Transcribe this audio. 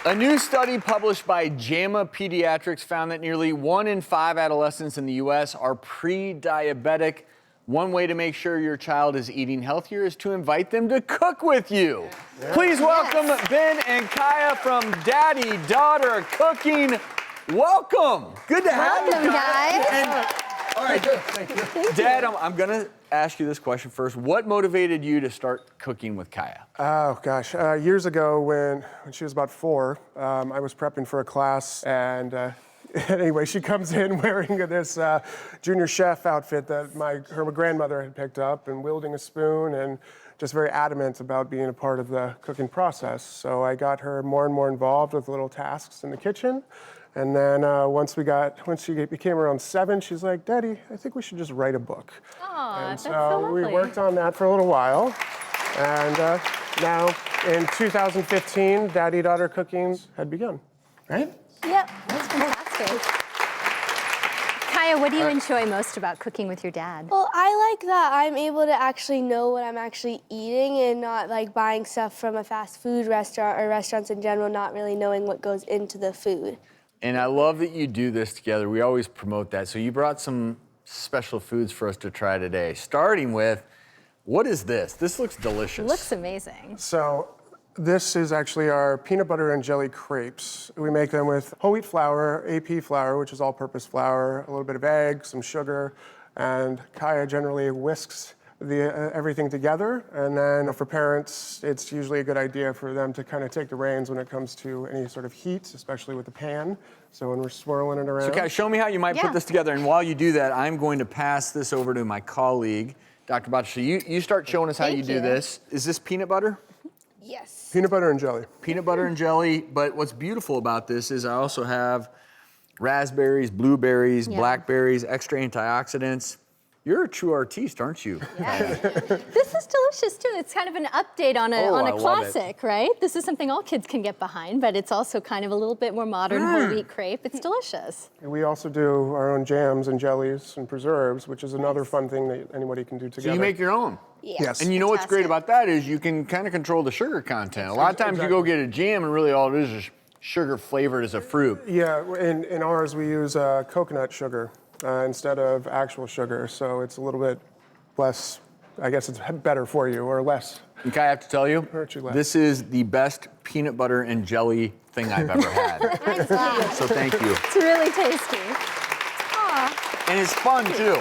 A new study published by JAMA Pediatrics found that nearly 1 in 5 adolescents in the U.S. are pre-diabetic. One way to make sure your child is eating healthier is to invite them to cook with you. Yeah. Please welcome Ben and Kaia from Daddy Daughter Cooking. Welcome. Good to have you guys. And, all right, good. Thank you. Dad, I'm going to ask you this question first. What motivated you to start cooking with Kaia? Oh, gosh. Years ago, when she was about 4, I was prepping for a class, and anyway, she comes in wearing this junior chef outfit that her grandmother had picked up, and wielding a spoon, and just very adamant about being a part of the cooking process. So I got her more and more involved with little tasks in the kitchen. And then once she became around 7, she's like, Daddy, I think we should just write a book. Aww, and that's so so lovely. we worked on that for a little while. And now in 2015, Daddy Daughter Cooking had begun, right? Yep, that's fantastic. Kaia, what do you enjoy most about cooking with your dad? Well, I like that I'm able to actually know what I'm actually eating and not like buying stuff from a fast food restaurant or restaurants in general, not really knowing what goes into the food. And I love that you do this together. We always promote that. So you brought some special foods for us to try today, starting with, what is this? This looks delicious. It looks amazing. So this is actually our peanut butter and jelly crepes. We make them with whole wheat flour, AP flour, which is all-purpose flour, a little bit of egg, some sugar, and Kaia generally whisks everything together. And then for parents, it's usually a good idea for them to kind of take the reins when it comes to any sort of heat, especially with the pan. So when we're swirling it around. So Kaia, show me how you might put this together. And while you do that, I'm going to pass this over to my colleague, Dr. Batra. So you start showing us how you do this. Is this peanut butter? Yes. Peanut butter and jelly. Peanut butter and jelly. But what's beautiful about this is I also have raspberries, blueberries, blackberries, extra antioxidants. You're a true artiste, aren't you? Yeah. This is delicious too. It's kind of an update on a classic, right? This is something all kids can get behind, but it's also kind of a little bit more modern whole wheat crepe. It's delicious. And we also do our own jams and jellies and preserves, which is another fun thing that anybody can do together. So you make your own? Yes. And you know what's great about that is you can kind of control the sugar content. A lot of times you go get a jam and really all it is sugar flavored as a fruit. Yeah, in ours we use coconut sugar instead of actual sugar, so it's a little bit less, I guess it's better for you, or less. And Kaia, I have to tell you, less. This is the best peanut butter and jelly thing I've ever had. So thank you. It's really tasty. Aww. And it's fun too.